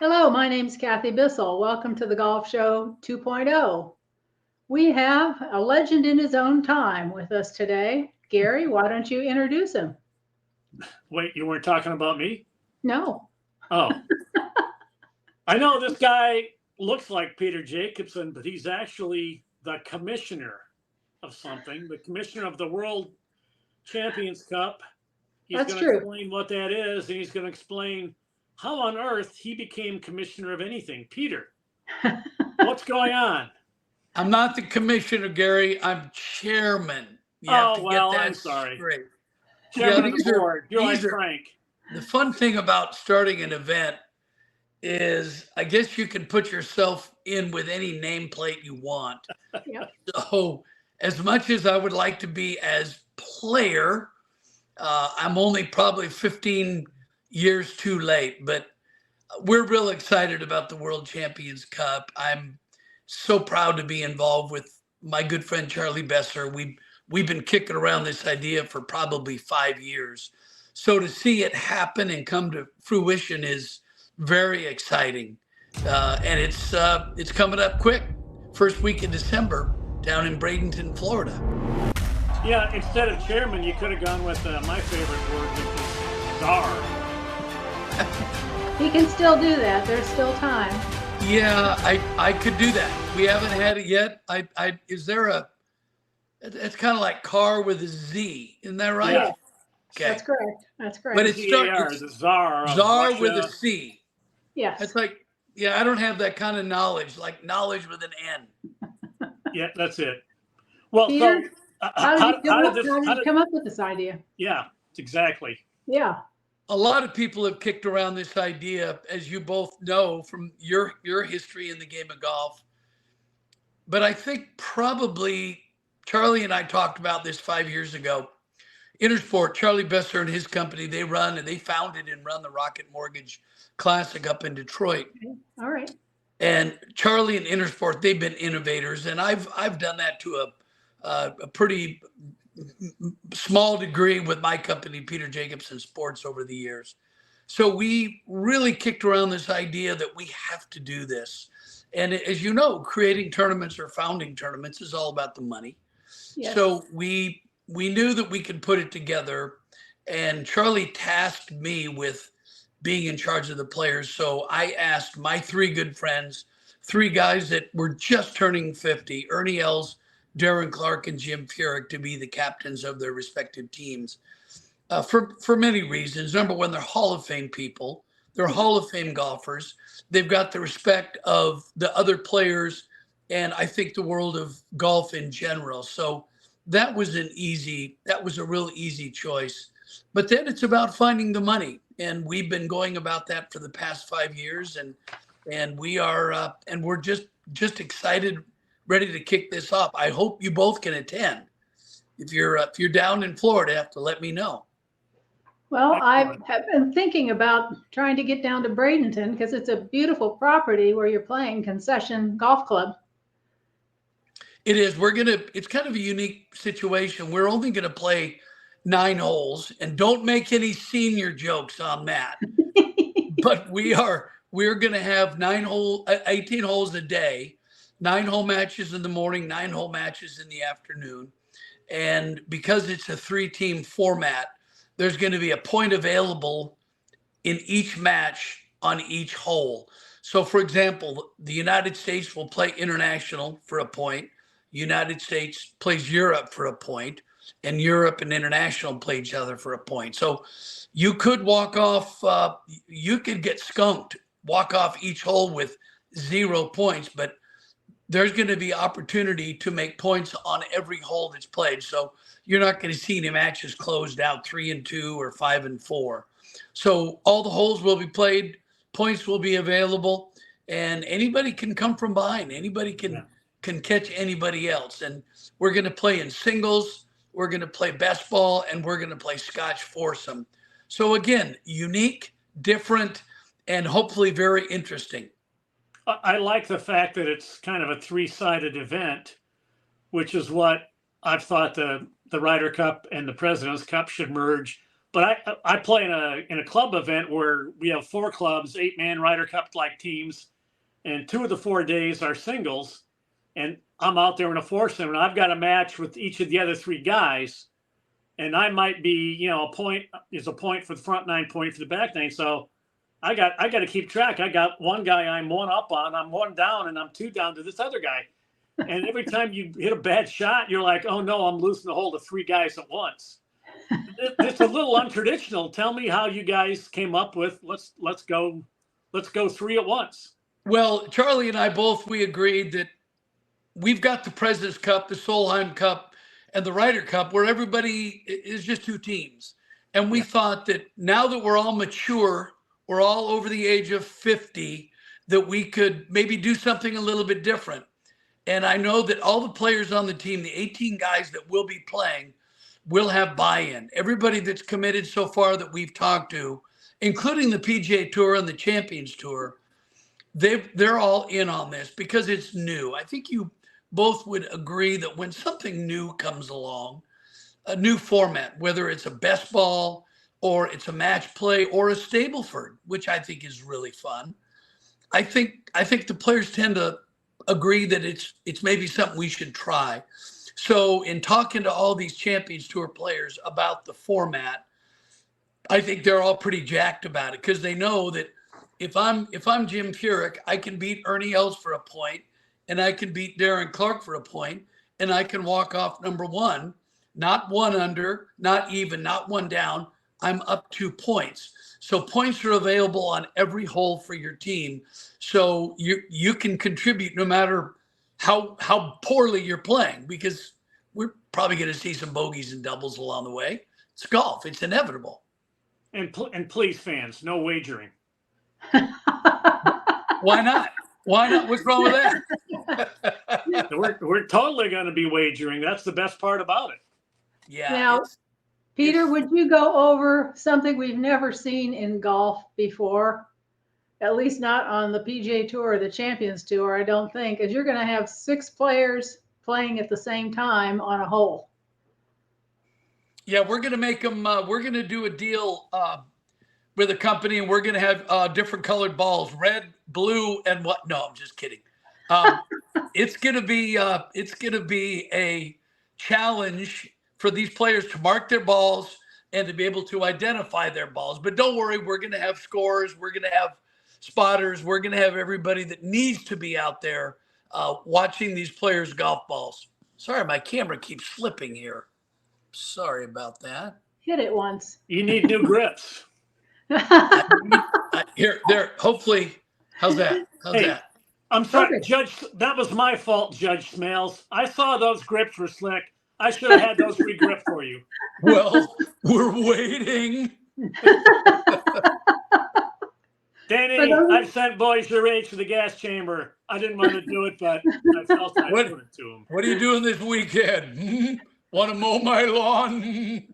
Hello, my name's Kathy Bissell. Welcome to the Golf Show 2.0. We have a legend in his own time with us today. Gary, why don't you introduce him? Wait, you weren't talking about me? No. Oh. I know this guy looks like Peter Jacobsen, but he's actually the commissioner of something, the commissioner of the World Champions Cup. He's That's going to true. explain what that is, and he's going to explain how on earth he became commissioner of anything. Peter, what's going on? I'm not the commissioner, Gary. I'm chairman. You have to get that I'm sorry. straight. Chairman of the board. You're like Frank. The fun thing about starting an event is I guess you can put yourself in with any nameplate you want. Yep. So as much as I would like to be as player, I'm only probably 15 years too late, but we're real excited about the World Champions Cup. I'm so proud to be involved with my good friend Charlie Besser. We've been kicking around this idea for probably 5 years. So to see it happen and come to fruition is very exciting. And it's coming up quick. First week in December down in Bradenton, Florida. Yeah, instead of chairman, you could have gone with my favorite word, which is czar. He can still do that. There's still time. Yeah, I could do that. We haven't had it yet. Is there a? It's kind of like car with a Z, isn't that right? Yeah. Okay. That's correct. That's correct. But it's the czar. czar with a C. Yes. It's like, yeah, I don't have that kind of knowledge, like knowledge with an N. Yeah, that's it. Well, Peter, so how did you come up with this idea? Yeah, exactly. Yeah. A lot of people have kicked around this idea, as you both know from your history in the game of golf. But I think probably Charlie and I talked about this 5 years ago. Intersport, Charlie Besser and his company, they founded and run the Rocket Mortgage Classic up in Detroit. Okay. All right. And Charlie and Intersport, they've been innovators, and I've done that to a pretty small degree with my company, Peter Jacobsen Sports, over the years. So we really kicked around this idea that we have to do this. And as you know, creating tournaments or founding tournaments is all about the money. Yes. So we knew that we could put it together, and Charlie tasked me with being in charge of the players. So I asked my three good friends, three guys that were just turning 50, Ernie Els, Darren Clark, and Jim Furyk, to be the captains of their respective teams for many reasons. Number one, they're Hall of Fame people. They're Hall of Fame golfers. They've got the respect of the other players and I think the world of golf in general. So that was a real easy choice. But then it's about finding the money. And we've been going about that for the past 5 years. And we are, and we're just excited, ready to kick this off. I hope you both can attend. If you're down in Florida, you have to let me know. Well, I have been thinking about trying to get down to Bradenton because it's a beautiful property where you're playing Concession Golf Club. It is. It's kind of a unique situation. We're only going to play 9 holes, and don't make any senior jokes on that. But we're going to have 18 holes a day, 9-hole matches in the morning, 9-hole matches in the afternoon. And because it's a 3-team format, there's going to be a point available in each match on each hole. So, for example, the United States will play international for a point. United States plays Europe for a point, and Europe and international play each other for a point. So you could walk off, you could get skunked, walk off each hole with 0 points, but there's going to be opportunity to make points on every hole that's played. So you're not going to see any matches closed out 3-2 or 5-4. So all the holes will be played, points will be available, and anybody can come from behind. Anybody can catch anybody else. And we're going to play in singles, we're going to play best ball, and we're going to play Scotch foursome. So again, unique, different, and hopefully very interesting. I like the fact that it's kind of a 3-sided event, which is what I've thought the Ryder Cup and the President's Cup should merge but I play in a club event where we have 4 clubs, 8-man Ryder Cup like teams, and 2 of the 4 days are singles. And I'm out there in a foursome, and I've got a match with each of the other 3 guys, and I might be, a point is a point for the front 9, point for the back 9. So I got to keep track. I got one guy I'm 1 up on, I'm 1 down, and I'm 2 down to this other guy. And every time you hit a bad shot, you're like, oh no, I'm losing a hold of 3 guys at once. It's a little untraditional. Tell me how you guys came up with let's go 3 at once. Well, Charlie and I both, we agreed that we've got the President's Cup, the Solheim Cup, and the Ryder Cup, where everybody is just 2 teams. And we thought that now that we're all mature, we're all over the age of 50, that we could maybe do something a little bit different. And I know that all the players on the team, the 18 guys that will be playing, will have buy-in. Everybody that's committed so far that we've talked to, including the PGA Tour and the Champions Tour, they're all in on this because it's new. I think you both would agree that when something new comes along, a new format, whether it's a best ball or it's a match play or a Stableford, which I think is really fun, I think the players tend to agree that it's maybe something we should try. So in talking to all these Champions Tour players about the format, I think they're all pretty jacked about it because they know that if I'm Jim Furyk, I can beat Ernie Els for a point, and I can beat Darren Clark for a point, and I can walk off number 1, not 1 under, not even, not 1 down. I'm up 2 points. So points are available on every hole for your team. So you can contribute no matter how poorly you're playing, because we're probably going to see some bogeys and doubles along the way. It's golf. It's inevitable. And please, fans, no wagering. Why not? Why not? What's wrong with that? We're totally going to be wagering. That's the best part about it. Yeah. Now, Peter, would you go over something we've never seen in golf before? At least not on the PGA Tour or the Champions Tour, I don't think, because you're going to have 6 players playing at the same time on a hole. Yeah, we're going to make them, we're going to do a deal with a company, and we're going to have different colored balls, red, blue, and what? No, I'm just kidding. It's going to be a challenge for these players to mark their balls and to be able to identify their balls. But don't worry, we're going to have scores. We're going to have spotters. We're going to have everybody that needs to be out there watching these players' golf balls. Sorry, my camera keeps slipping here. Sorry about that. Hit it once. You need new grips. Here, there. How's that? How's that? I'm sorry, Perfect. Judge. That was my fault, Judge Smales. I saw those grips were slick. I should have had those re-gripped for you. Well, we're waiting. Danny, I've sent boys your age to the gas chamber. I didn't want to do it, but I felt I'd do it to them. What are you doing this weekend? Want to mow my lawn?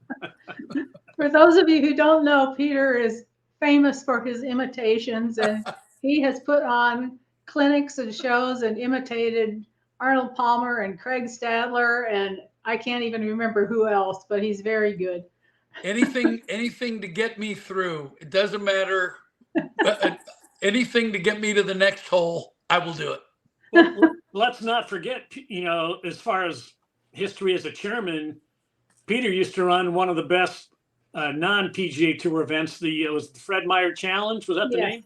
For those of you who don't know, Peter is famous for his imitations, and he has put on clinics and shows and imitated Arnold Palmer and Craig Stadler, and I can't even remember who else, but he's very good. Anything to get me through. It doesn't matter. Anything to get me to the next hole, I will do it. Well, let's not forget, as far as history as a chairman, Peter used to run one of the best non-PGA Tour events. It was the Fred Meyer Challenge. Was that the name?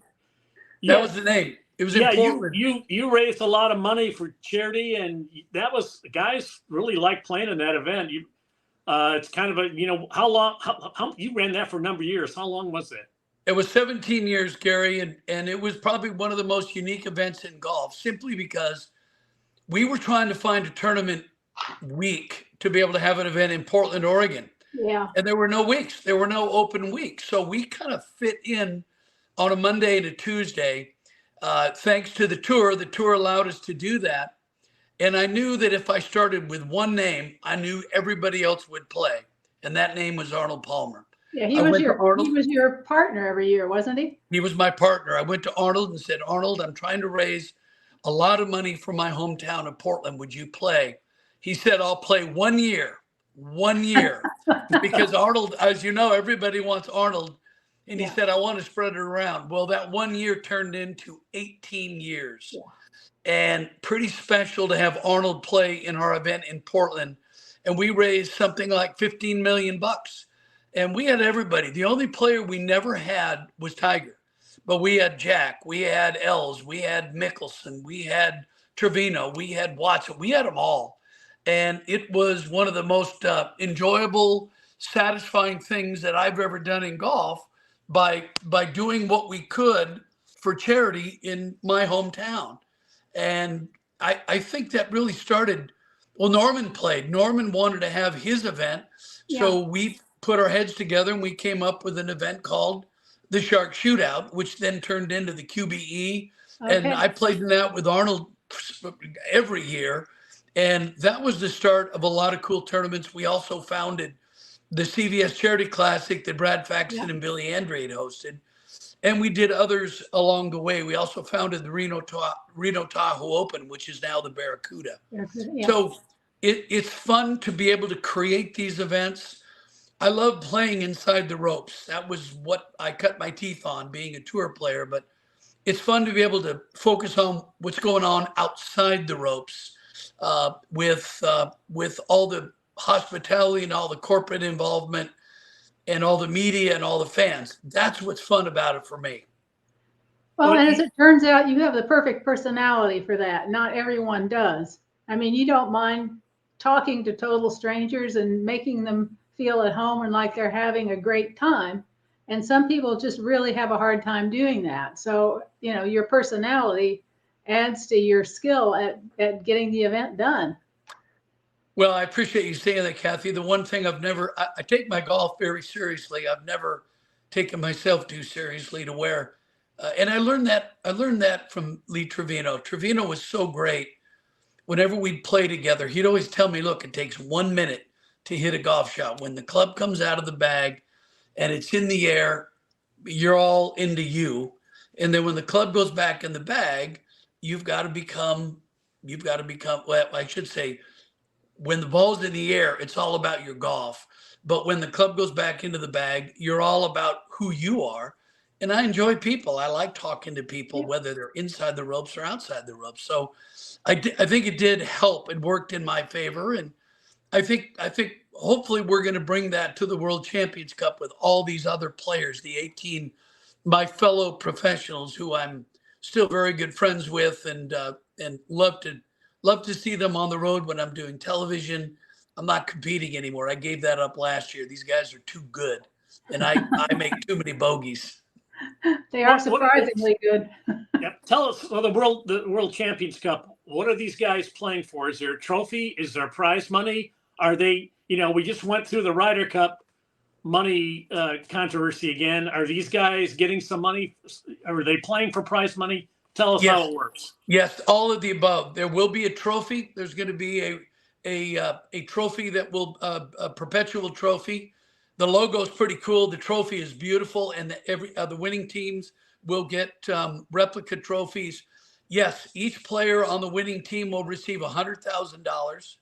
That was the name. It was in Portland. You raised a lot of money for charity, and that was, guys really like playing in that event. It's kind of how long? How you ran that for a number of years? How long was it? It was 17 years, Gary, and it was probably one of the most unique events in golf, simply because we were trying to find a tournament week to be able to have an event in Portland, Oregon. Yeah. And there were no weeks. There were no open weeks. So we kind of fit in on a Monday and a Tuesday. Thanks to the tour allowed us to do that. And I knew that if I started with one name, I knew everybody else would play. And that name was Arnold Palmer. Yeah, he was your partner every year, wasn't he? He was my partner. I went to Arnold and said, Arnold, I'm trying to raise a lot of money for my hometown of Portland. Would you play? He said, I'll play 1 year. 1 year, because Arnold, as you know, everybody wants Arnold. And he Yeah. said, I want to spread it around. Well, that 1 year turned into 18 years. Yeah. And pretty special to have Arnold play in our event in Portland. And we raised something like 15 million bucks. And we had everybody. The only player we never had was Tiger. But we had Jack, we had Els, we had Mickelson, we had Trevino, we had Watson, we had them all. And it was one of the most enjoyable, satisfying things that I've ever done in golf by doing what we could for charity in my hometown. And I think that really started, well, Norman played. Norman wanted to have his event. So we put our heads together and we came up with an event called the Shark Shootout, which then turned into the QBE. Okay. And I played in that with Arnold every year. And that was the start of a lot of cool tournaments. We also founded the CVS Charity Classic that Brad Faxon and Billy Andrade hosted. And we did others along the way. We also founded the Reno Tahoe Open, which is now the Barracuda. Yeah. So it's fun to be able to create these events. I love playing inside the ropes. That was what I cut my teeth on, being a tour player. But it's fun to be able to focus on what's going on outside the ropes with all the hospitality and all the corporate involvement and all the media and all the fans. That's what's fun about it for me. Well, and as it turns out, you have the perfect personality for that. Not everyone does. I mean, you don't mind talking to total strangers and making them feel at home and like they're having a great time. And some people just really have a hard time doing that. So, you know, your personality adds to your skill at getting the event done. Well, I appreciate you saying that, Kathy. The one thing I take my golf very seriously. I've never taken myself too seriously to where, and I learned that from Lee Trevino. Trevino was so great. Whenever we'd play together, he'd always tell me, look, it takes 1 minute to hit a golf shot. When the club comes out of the bag and it's in the air, you're all into you. And then when the club goes back in the bag, you've got to become, well, I should say, when the ball's in the air, it's all about your golf. But when the club goes back into the bag, you're all about who you are. And I enjoy people. I like talking to people, whether they're inside the ropes or outside the ropes. So I think it did help. It worked in my favor. And I think hopefully we're going to bring that to the World Champions Cup with all these other players, the 18, my fellow professionals who I'm still very good friends with and love to see them on the road when I'm doing television. I'm not competing anymore. I gave that up last year. These guys are too good, and I make too many bogeys. They are surprisingly good. Yeah, tell us, well, the World Champions Cup. What are these guys playing for? Is there a trophy? Is there prize money? Are they? You know, we just went through the Ryder Cup money controversy again. Are these guys getting some money? Are they playing for prize money? Tell us how it works. Yes, all of the above. There will be a trophy. There's going to be a trophy that will a perpetual trophy. The logo is pretty cool. The trophy is beautiful, and the winning teams will get replica trophies. Yes, each player on the winning team will receive $100,000.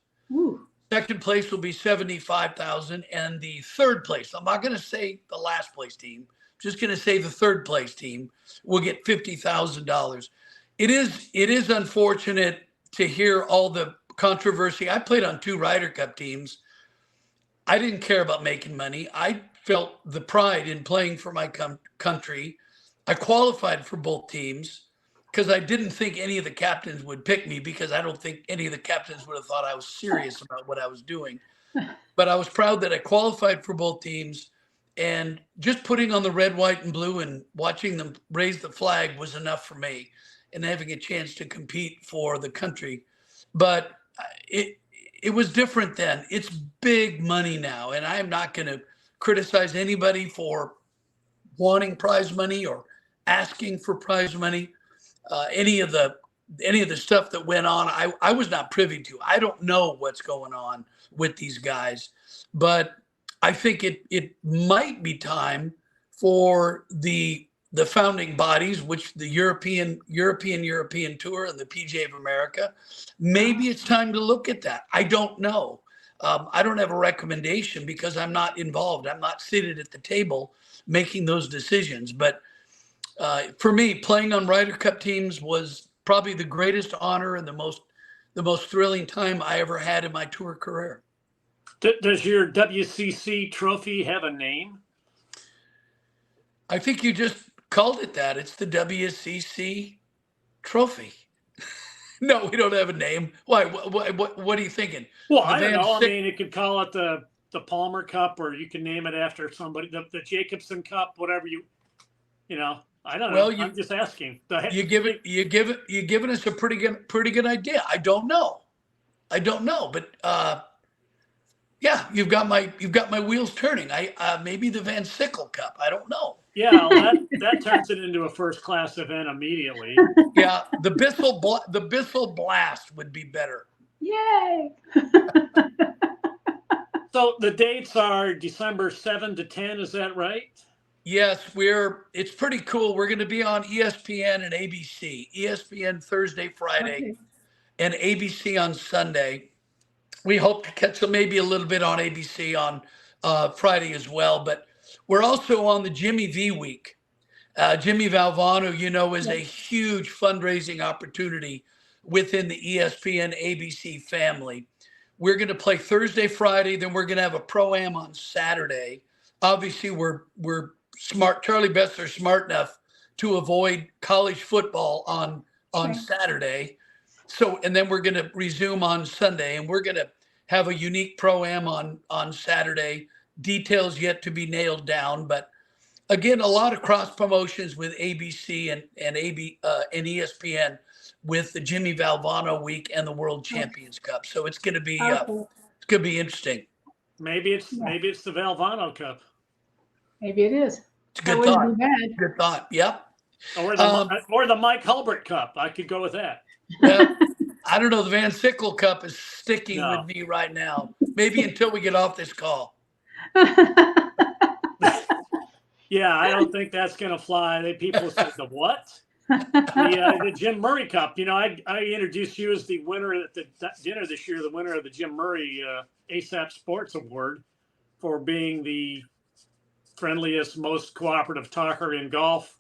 Second place will be $75,000, and the third place, I'm not going to say the last place team, just going to say the third place team will get $50,000. It is unfortunate to hear all the controversy. I played on 2 Ryder Cup teams. I didn't care about making money. I felt the pride in playing for my country. I qualified for both teams because I didn't think any of the captains would pick me, because I don't think any of the captains would have thought I was serious about what I was doing. But I was proud that I qualified for both teams. And just putting on the red, white, and blue and watching them raise the flag was enough for me, and having a chance to compete for the country. But it was different then. It's big money now, and I am not going to criticize anybody for wanting prize money or asking for prize money. Any of the stuff that went on, I was not privy to. I don't know what's going on with these guys, but I think it might be time for the founding bodies, which the European Tour and the PGA of America. Maybe it's time to look at that. I don't know. I don't have a recommendation because I'm not involved. I'm not seated at the table making those decisions. But for me, playing on Ryder Cup teams was probably the greatest honor and the most thrilling time I ever had in my tour career. Does your WCC trophy have a name? I think you just called it that. It's the WCC trophy. No, we don't have a name. Why? What are you thinking? Well, I don't know. I mean, you could call it the Palmer Cup, or you can name it after somebody. The Jacobsen Cup, whatever you know. I don't know. I'm just asking. You're giving us a pretty good idea. I don't know, but yeah, you've got my wheels turning. Maybe the Van Sickle Cup. I don't know. Yeah, well, that turns it into a first class event immediately. Yeah, the Bissell Blast would be better. Yay! So the dates are December 7 to 10. Is that right? Yes, it's pretty cool. We're going to be on ESPN and ABC. ESPN Thursday, Friday, and ABC on Sunday. We hope to catch maybe a little bit on ABC on Friday as well. But we're also on the Jimmy V Week. Jimmy Valvano, is a huge fundraising opportunity within the ESPN ABC family. We're going to play Thursday, Friday, then we're going to have a pro-am on Saturday. Obviously, we're smart. Charlie Bessler smart enough to avoid college football on Saturday. So, and then we're going to resume on Sunday, and we're going to have a unique pro-am on Saturday. Details yet to be nailed down, but again, a lot of cross promotions with ABC and ESPN with the Jimmy Valvano Week and the World Champions Cup. So it's going to be interesting. Maybe it's the Valvano Cup. Maybe it is. It's a good thought. Good thought. Yep. Or the Mike Hulbert Cup. I could go with that. I don't know. The Van Sickle Cup is sticking with me right now. Maybe until we get off this call. Yeah, I don't think that's going to fly. People say the what? The Jim Murray Cup. I introduced you as the winner at the dinner this year, the winner of the Jim Murray ASAP Sports Award for being the friendliest, most cooperative talker in golf.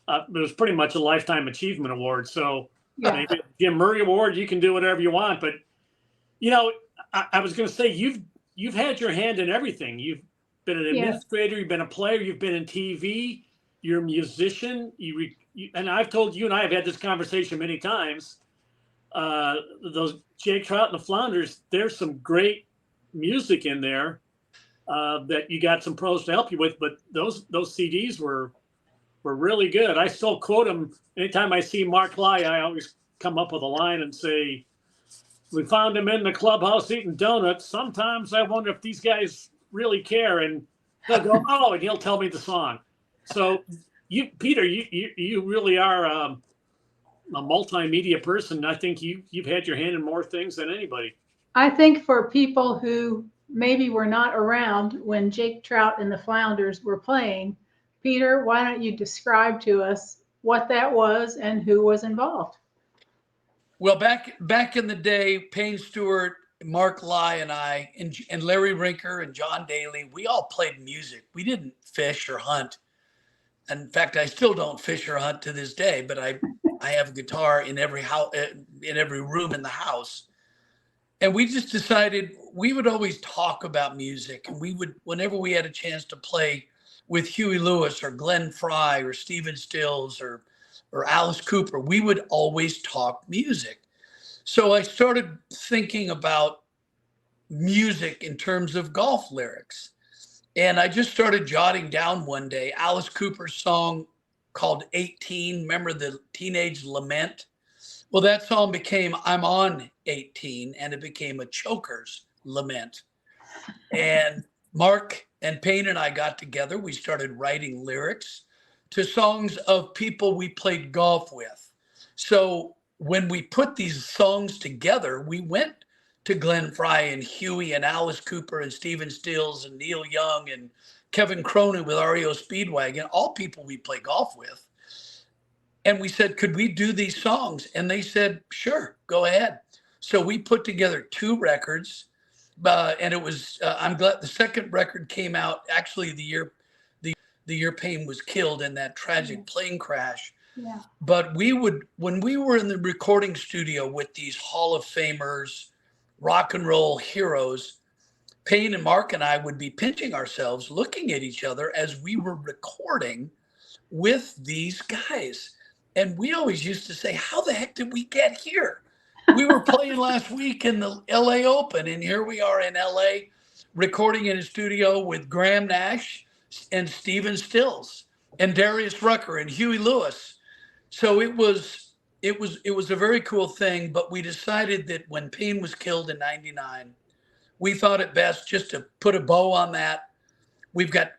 It was pretty much a lifetime achievement award. So maybe Jim Murray Award, you can do whatever you want. But I was going to say you've had your hand in everything. You've been an administrator, you've been a player, you've been in TV, you're a musician. And I've told you, and I have had this conversation many times. Those Jake Trout and the Flounders, there's some great music in there that you got some pros to help you with. But those CDs were really good. I still quote them anytime I see Mark Lai. I always come up with a line and say, "We found him in the clubhouse eating donuts. Sometimes I wonder if these guys really care." And he'll go, "Oh," and he'll tell me the song. So Peter, you really are a multimedia person. I think you've had your hand in more things than anybody. I think for people who maybe were not around when Jake Trout and the Flounders were playing, Peter, why don't you describe to us what that was and who was involved? Well, back in the day, Payne Stewart, Mark Lai, and I, and Larry Rinker and John Daly, we all played music. We didn't fish or hunt. In fact, I still don't fish or hunt to this day, but I have a guitar in every house, in every room in the house. And we just decided we would always talk about music, and we would, whenever we had a chance to play with Huey Lewis or Glenn Frey or Stephen Stills or Alice Cooper, we would always talk music. So I started thinking about music in terms of golf lyrics. And I just started jotting down one day Alice Cooper's song called 18. Remember the Teenage Lament? Well, that song became I'm on 18, and it became a choker's lament. And Mark and Payne and I got together. We started writing lyrics to songs of people we played golf with. So when we put these songs together, we went to Glenn Frey and Huey and Alice Cooper and Stephen Stills and Neil Young and Kevin Cronin with REO Speedwagon, all people we play golf with. And we said, could we do these songs? And they said, sure, go ahead. So we put together 2 records. and it was, I'm glad the second record came out actually the year Payne was killed in that tragic plane crash. Yeah. But when we were in the recording studio with these Hall of Famers, rock and roll heroes, Payne and Mark and I would be pinching ourselves, looking at each other as we were recording with these guys. And we always used to say, how the heck did we get here? We were playing last week in the LA Open, and here we are in LA recording in a studio with Graham Nash and Stephen Stills and Darius Rucker and Huey Lewis. So it was a very cool thing, but we decided that when Payne was killed in '99, we thought it best just to put a bow on that. We've got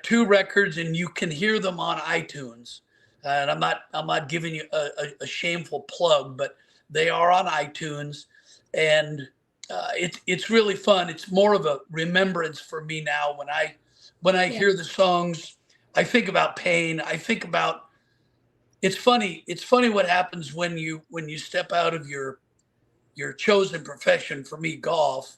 2 records, and you can hear them on iTunes. And I'm not giving you a shameful plug, but they are on iTunes, and it's really fun. It's more of a remembrance for me now. When I hear the songs, I think about Payne. I think about, it's funny what happens when you step out of your chosen profession. For me, golf.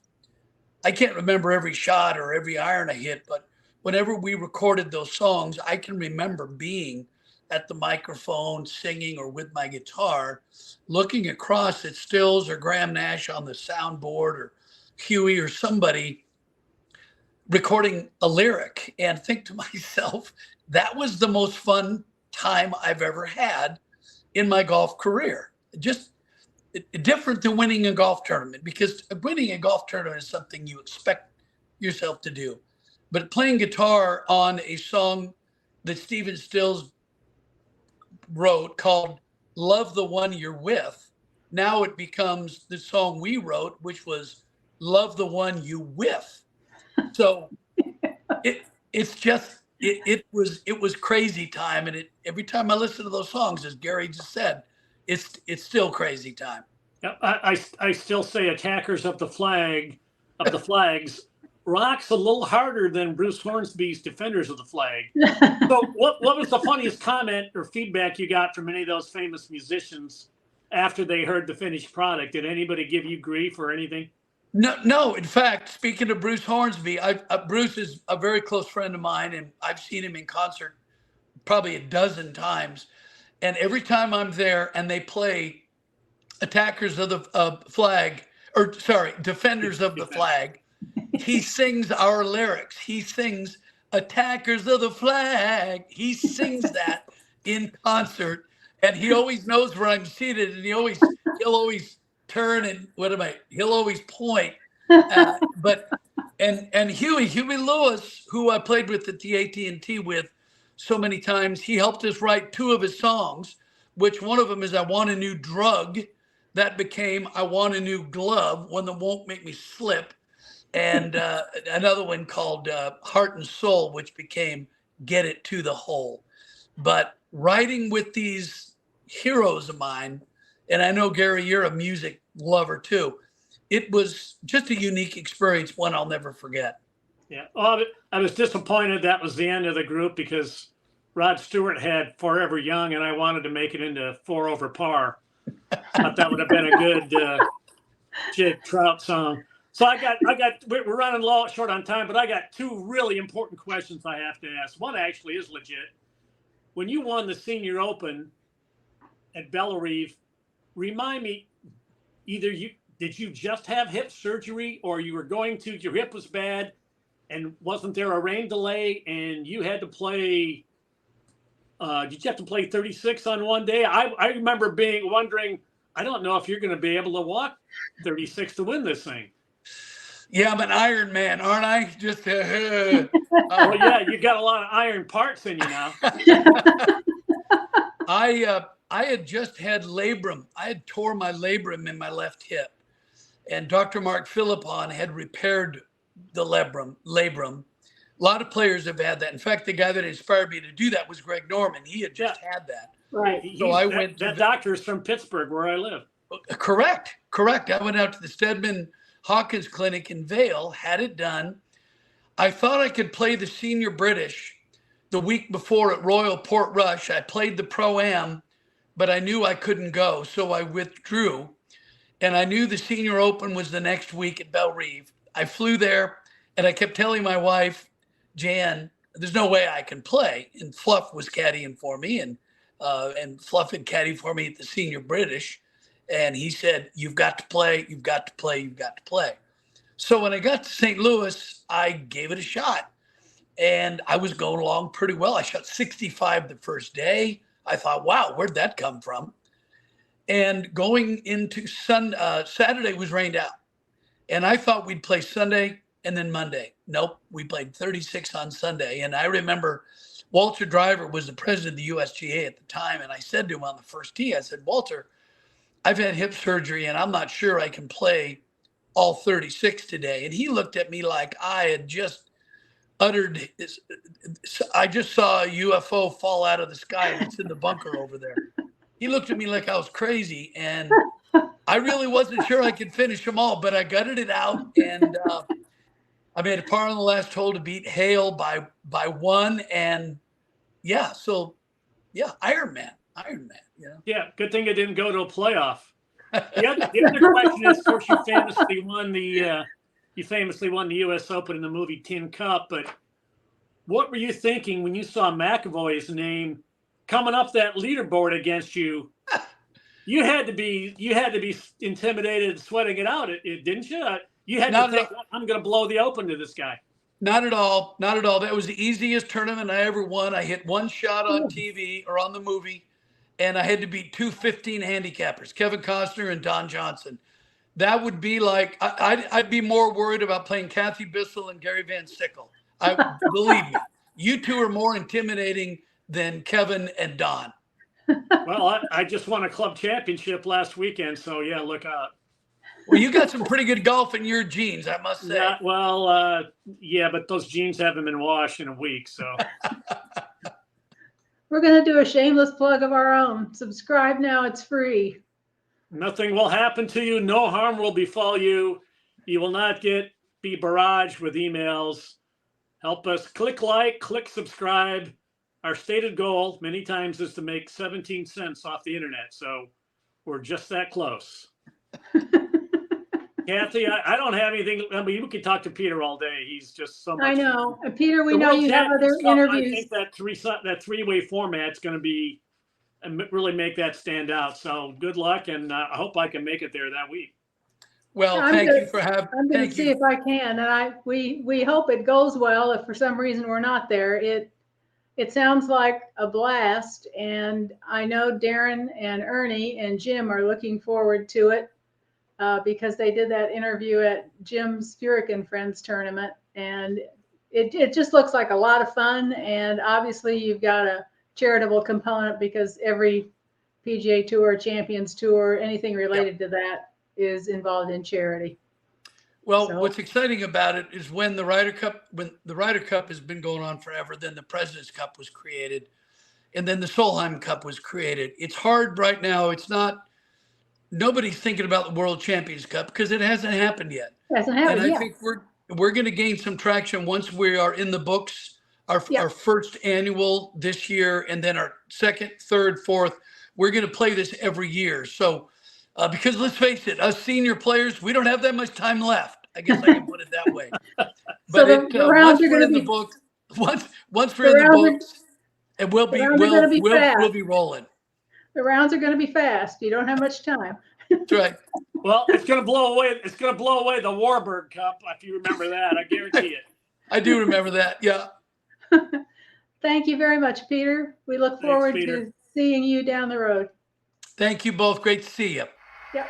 I can't remember every shot or every iron I hit, but whenever we recorded those songs, I can remember being at the microphone, singing, or with my guitar, looking across at Stills or Graham Nash on the soundboard, or Huey or somebody recording a lyric, and think to myself, that was the most fun time I've ever had in my golf career. Just different than winning a golf tournament, because winning a golf tournament is something you expect yourself to do. But playing guitar on a song that Stephen Stills wrote called Love the One You're With, now it becomes the song we wrote, which was Love the One You With. So it was crazy time, and every time I listen to those songs, as Gary just said, it's still crazy time. Yeah, I still say Attackers of the Flags rocks a little harder than Bruce Hornsby's Defenders of the Flag. So what was the funniest comment or feedback you got from any of those famous musicians after they heard the finished product? Did anybody give you grief or anything? No. In fact, speaking of Bruce Hornsby, Bruce is a very close friend of mine, and I've seen him in concert probably a dozen times. And every time I'm there and they play Defenders of the Flag, he sings our lyrics. He sings Attackers of the Flag. He sings that in concert, and he always knows where I'm seated, and he'll always turn and he'll always point. But Huey Lewis, who I played with at the AT&T with so many times, he helped us write 2 of his songs, which one of them is I Want a New Drug. That became I Want a New Glove, one that won't make me slip. And another one called Heart and Soul, which became Get It to the Hole. But writing with these heroes of mine, and I know, Gary, you're a music lover too, it was just a unique experience, one I'll never forget. Yeah. Oh, I was disappointed that was the end of the group, because Rod Stewart had Forever Young, and I wanted to make it into 4 Over Par. Thought that would have been a good Jake Trout song. So we're running short on time, but I got 2 really important questions I have to ask. One actually is legit. When you won the Senior Open at Bellerive, remind me, did you just have hip surgery, or you were your hip was bad, and wasn't there a rain delay, and you had to play? Did you have to play 36 on one day? I remember wondering, I don't know if you're going to be able to walk 36 to win this thing. Yeah, I'm an Iron Man, aren't I? Just well, yeah, you got a lot of iron parts in you now. I had just had labrum. I had tore my labrum in my left hip, and Dr. Mark Philippon had repaired the labrum. A lot of players have had that. In fact, the guy that inspired me to do that was Greg Norman. He had just had that. Right. So that doctor is from Pittsburgh, where I live. Correct. I went out to the Stedman Hawkins Clinic in Vail, had it done. I thought I could play the Senior British the week before at Royal Portrush. I played the Pro-Am, but I knew I couldn't go, so I withdrew. And I knew the Senior Open was the next week at Bellerive. I flew there, and I kept telling my wife, Jan, there's no way I can play. And Fluff was caddying for me, and Fluff had caddied for me at the Senior British. And he said, you've got to play, you've got to play, you've got to play. So when I got to St. Louis, I gave it a shot. And I was going along pretty well. I shot 65 the first day. I thought, wow, where'd that come from? And going into Saturday was rained out. And I thought we'd play Sunday and then Monday. Nope, we played 36 on Sunday. And I remember Walter Driver was the president of the USGA at the time. And I said to him on the first tee, I said, Walter, I've had hip surgery and I'm not sure I can play all 36 today. And he looked at me like I had just I just saw a UFO fall out of the sky and it's in the bunker over there. He looked at me like I was crazy, and I really wasn't sure I could finish them all, but I gutted it out, and I made a par on the last hole to beat Hale by one, and so Iron Man. Yeah, good thing it didn't go to a playoff. The other question is, of course, you famously won the U.S. Open in the movie Tin Cup, but what were you thinking when you saw McAvoy's name coming up that leaderboard against you? You had to be intimidated and sweating it out, didn't you? You had to think, I'm going to blow the Open to this guy. Not at all. Not at all. That was the easiest tournament I ever won. I hit one shot on TV or on the movie, and I had to beat two 15 handicappers, Kevin Costner and Don Johnson. That would be like, I'd be more worried about playing Kathy Bissell and Gary Van Sickle. Believe me, you two are more intimidating than Kevin and Don. Well, I just won a club championship last weekend, so yeah, look out. Well, you got some pretty good golf in your jeans, I must say. Yeah, but those jeans haven't been washed in a week, so. We're going to do a shameless plug of our own. Subscribe now, it's free. Nothing will happen to you. No harm will befall you. You will not be barraged with emails. Help us. Click like, click subscribe. Our stated goal many times is to make 17 cents off the internet. So we're just that close. Kathy, I don't have anything. I mean, you can talk to Peter all day. He's just so much. I know. And Peter, we know you have other interviews. I think that three-way format's going to be really make that stand out. So good luck, and I hope I can make it there that week. Well, thank you for having. I'm going to see if I can, and we hope it goes well. If for some reason we're not there, it sounds like a blast, and I know Darren and Ernie and Jim are looking forward to it because they did that interview at Jim's Furyk and Friends tournament, and it just looks like a lot of fun. And obviously, you've got a charitable component because every PGA Tour, Champions Tour, anything related to that is involved in charity. Well, what's exciting about it is when the Ryder Cup has been going on forever, then the President's Cup was created, and then the Solheim Cup was created. It's hard right now. Nobody's thinking about the World Champions Cup because it hasn't happened yet. Hasn't happened yet. And I think we're going to gain some traction once we are in the books. Our first annual this year, and then our second, third, fourth. We're going to play this every year. So, because let's face it, us senior players, we don't have that much time left. I guess I can put it that way. But so once we're in the books, once we're in the books, and we'll be rolling. The rounds are going to be fast. You don't have much time. That's right. Well, it's going to blow away. It's going to blow away the Warburg Cup, if you remember that. I guarantee it. I do remember that. Yeah. Thank you very much, Peter. We look forward to seeing you down the road. Thank you both. Great to see you. Yep.